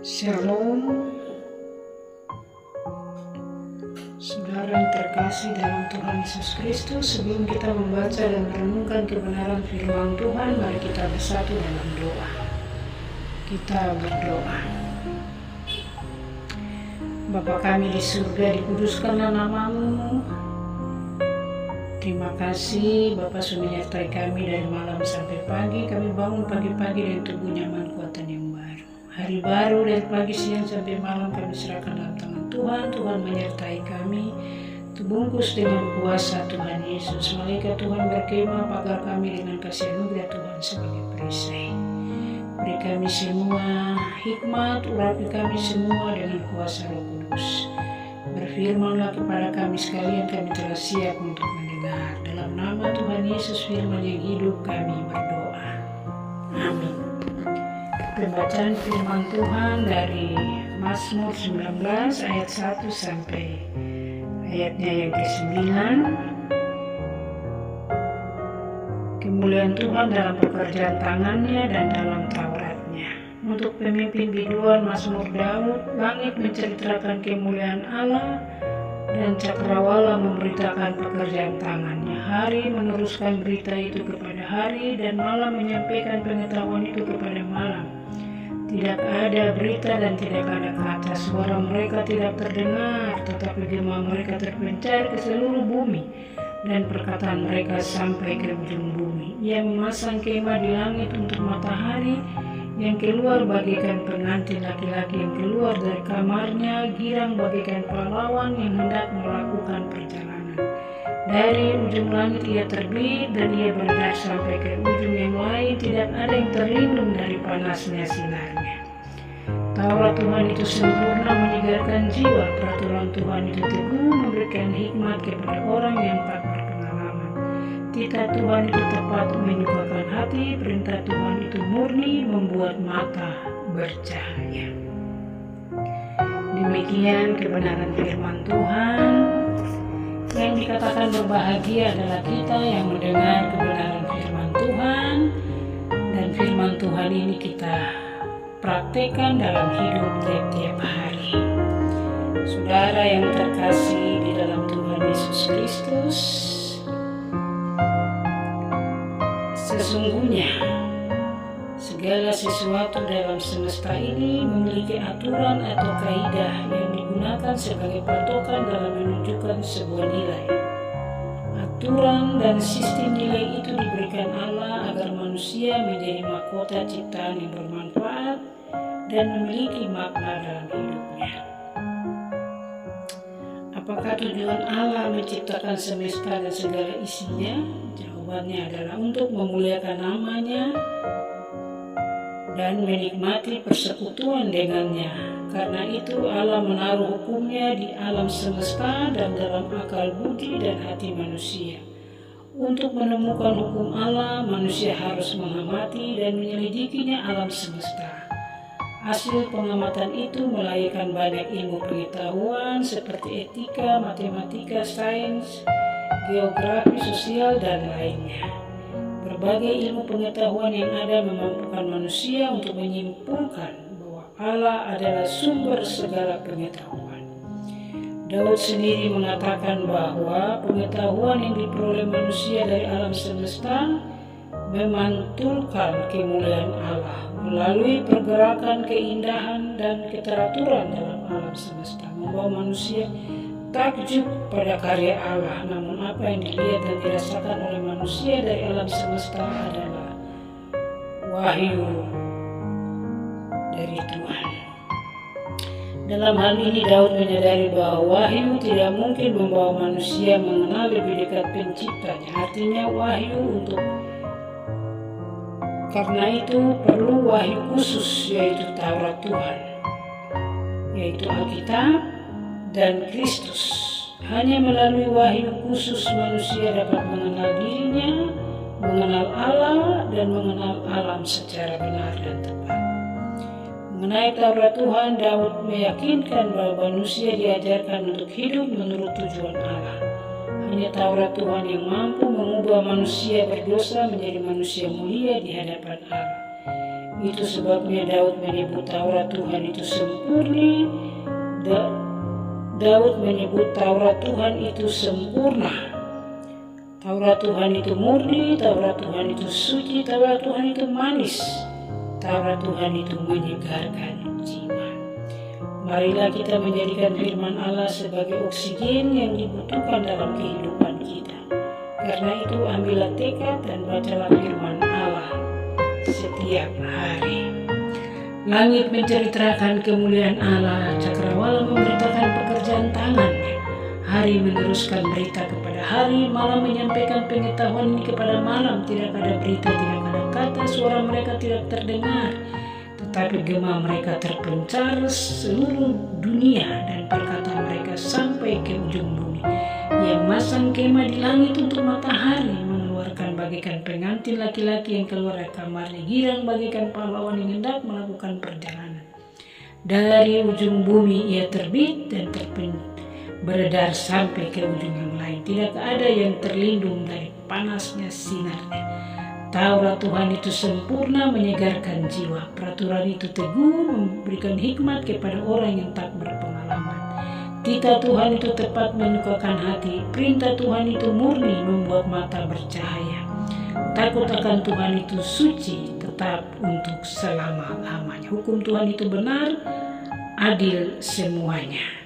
Shalom, saudara yang terkasih dalam Tuhan Yesus Kristus. Sebelum kita membaca dan merenungkan kebenaran firman Tuhan, mari kita bersatu dalam doa. Kita berdoa. Bapa kami di surga, dikuduskanlah nama-Mu. Terima kasih Bapa sudah menyertai kami dari malam sampai pagi. Kami bangun pagi-pagi dengan tubuh nyaman kuatan yang baru. Hari baru dari pagi, siang sampai malam kami serahkan dalam tangan Tuhan. Tuhan menyertai kami, terbungkus dengan kuasa Tuhan Yesus. Malaikat Tuhan berkemah pagar kami dengan kasih anugerah Tuhan sebagai perisai. Beri kami semua hikmat, urapi kami semua dengan kuasa Roh Kudus. Berfirmanlah kepada kami sekalian, kami telah siap untuk mendengar. Dalam nama Tuhan Yesus firman yang hidup kami berdoa. Amin. Pembacaan firman Tuhan dari Mazmur 19 ayat 1 sampai ayatnya yang ke-9. Kemuliaan Tuhan dalam pekerjaan tangannya dan dalam Tauratnya. Untuk pemimpin biduan Mazmur Daud, langit menceritakan kemuliaan Allah dan cakrawala memberitakan pekerjaan tangannya. Hari meneruskan berita itu kepada hari dan malam menyampaikan pengetahuan itu kepada malam. Tidak ada berita dan tidak ada kata. Suara mereka tidak terdengar, tetapi gema mereka terpencar ke seluruh bumi dan perkataan mereka sampai ke ujung bumi. Ia memasang kemah di langit untuk matahari yang keluar bagaikan pengantin laki-laki yang keluar dari kamarnya, girang bagaikan pahlawan yang hendak melakukan perjalanan. Dari ujung langit ia terbit dan ia beredar sampai ke ujung yang lain. Tidak ada yang terlindung dari panasnya sinarnya. Taurat Tuhan itu sempurna, menyegarkan jiwa. Peraturan Tuhan itu teguh, memberikan hikmat kepada orang yang tak berpengalaman. Titah Tuhan itu tepat, menyukakan hati. Perintah Tuhan itu murni, membuat mata bercahaya. Demikian kebenaran firman Tuhan. Yang dikatakan berbahagia adalah kita yang mendengar kebenaran firman Tuhan, dan firman Tuhan ini kita praktekkan dalam hidup tiap-tiap hari. Saudara yang terkasih di dalam Tuhan Yesus Kristus, sesungguhnya segala sesuatu dalam semesta ini memiliki aturan atau kaidah yang digunakan sebagai patokan dalam menunjukkan sebuah nilai. Aturan dan sistem nilai itu diberikan Allah agar manusia menjadi mahkota ciptaan yang bermanfaat dan memiliki makna dalam hidupnya. Apakah tujuan Allah menciptakan semesta dan segala isinya? Jawabannya adalah untuk memuliakan namanya dan menikmati persekutuan dengannya. Karena itu Allah menaruh hukumnya di alam semesta dan dalam akal budi dan hati manusia. Untuk menemukan hukum Allah, manusia harus mengamati dan menyelidikinya alam semesta. Hasil pengamatan itu melahirkan banyak ilmu pengetahuan seperti etika, matematika, sains, geografi, sosial, dan lainnya. Berbagai ilmu pengetahuan yang ada memampukan manusia untuk menyimpulkan bahwa Allah adalah sumber segala pengetahuan. Daud sendiri mengatakan bahwa pengetahuan yang diperoleh manusia dari alam semesta memantulkan kemuliaan Allah melalui pergerakan, keindahan, dan keteraturan dalam alam semesta, membawa manusia takjub pada karya Allah. Namun apa yang dilihat dan dirasakan oleh manusia dari alam semesta adalah wahyu dari Tuhan. Dalam hal ini Daud menyadari bahwa wahyu tidak mungkin membawa manusia mengenal lebih dekat penciptanya. Artinya wahyu karena itu perlu wahyu khusus, yaitu Taurat Tuhan, yaitu Alkitab dan Kristus. Hanya melalui wahyu khusus manusia dapat mengenal dirinya, mengenal Allah, dan mengenal alam secara benar dan tepat. Mengenai Taurat Tuhan, Daud meyakinkan bahwa manusia diajarkan untuk hidup menurut tujuan Allah. Hanya Taurat Tuhan yang mampu mengubah manusia berdosa menjadi manusia mulia di hadapan Allah. Itu sebabnya Daud menyebut Taurat Tuhan itu sempurna. Daud menyebut Taurat Tuhan itu sempurna. Taurat Tuhan itu murni, Taurat Tuhan itu suci, Taurat Tuhan itu manis, Taurat Tuhan itu menyegarkan jiwa. Marilah kita menjadikan firman Allah sebagai oksigen yang dibutuhkan dalam kehidupan kita. Karena itu ambillah tekad dan bacalah firman Allah setiap hari. Langit menceritakan kemuliaan Allah, cakrawala memberitakan pekerjaan tangannya. Hari meneruskan berita kepada hari, malam menyampaikan pengetahuan ini kepada malam. Tidak ada berita, tidak ada kata, suara mereka tidak terdengar, tetapi gema mereka terpencar seluruh dunia dan perkataan mereka sampai ke ujung bumi. Yang masang kemah di langit untuk matahari, mengeluarkan bagaikan pengantin laki-laki yang keluar dari kamarnya, girang bagaikan pahlawan yang hendak melakukan perjalanan. Dari ujung bumi ia terbit dan beredar sampai ke ujung yang lain. Tidak ada yang terlindung dari panasnya sinarnya. Taurat Tuhan itu sempurna, menyegarkan jiwa. Peraturan itu teguh, memberikan hikmat kepada orang yang tak berpengalaman. Titah Tuhan itu tepat, menyukakan hati. Perintah Tuhan itu murni, membuat mata bercahaya. Takut akan Tuhan itu suci, tetap untuk selama-lamanya. Hukum Tuhan itu benar, adil semuanya.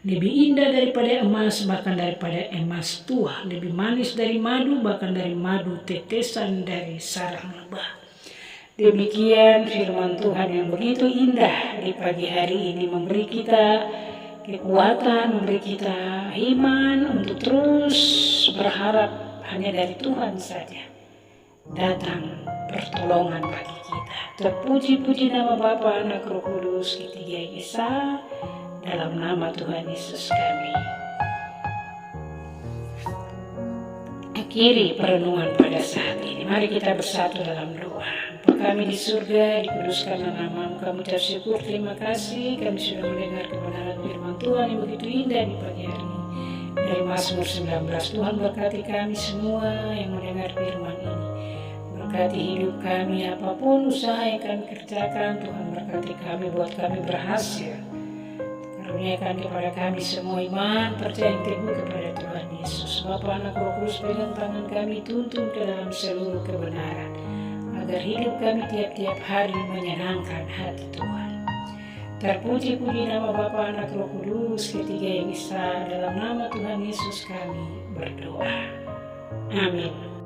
Lebih indah daripada emas, bahkan daripada emas tua. Lebih manis dari madu, bahkan dari madu tetesan dari sarang lebah. Demikian firman Tuhan yang begitu indah di pagi hari ini, memberi kita kekuatan, memberi kita iman untuk terus berharap hanya dari Tuhan saja datang pertolongan bagi kita. Terpuji-puji nama Bapa, Anak, Roh Kudus, ketiga Esa, dalam nama Tuhan Yesus kami. Akhiri perenungan pada saat ini. Mari kita bersatu dalam doa. Bapa kami di surga, dikuduskanlah namamu. Kami ucap syukur, terima kasih. Kami sudah mendengar kebenaran firman Tuhan yang begitu indah di pagi hari ini. Dari Mazmur 19, Tuhan berkati kami semua yang mendengar firman ini. Berkati hidup kami, apapun usaha yang kami kerjakan, Tuhan berkati kami, buat kami berhasil. Karuniakan kepada kami semua iman, percaya yang teguh kepada Tuhan Yesus. Bapa, Anak, Roh Kudus, pegang tangan kami, tuntun ke dalam seluruh kebenaran, agar hidup kami tiap-tiap hari menyenangkan hati Tuhan. Terpuji-puji nama Bapa, Anak, Roh Kudus, ketiga yang Esa, dalam nama Tuhan Yesus kami berdoa. Amin.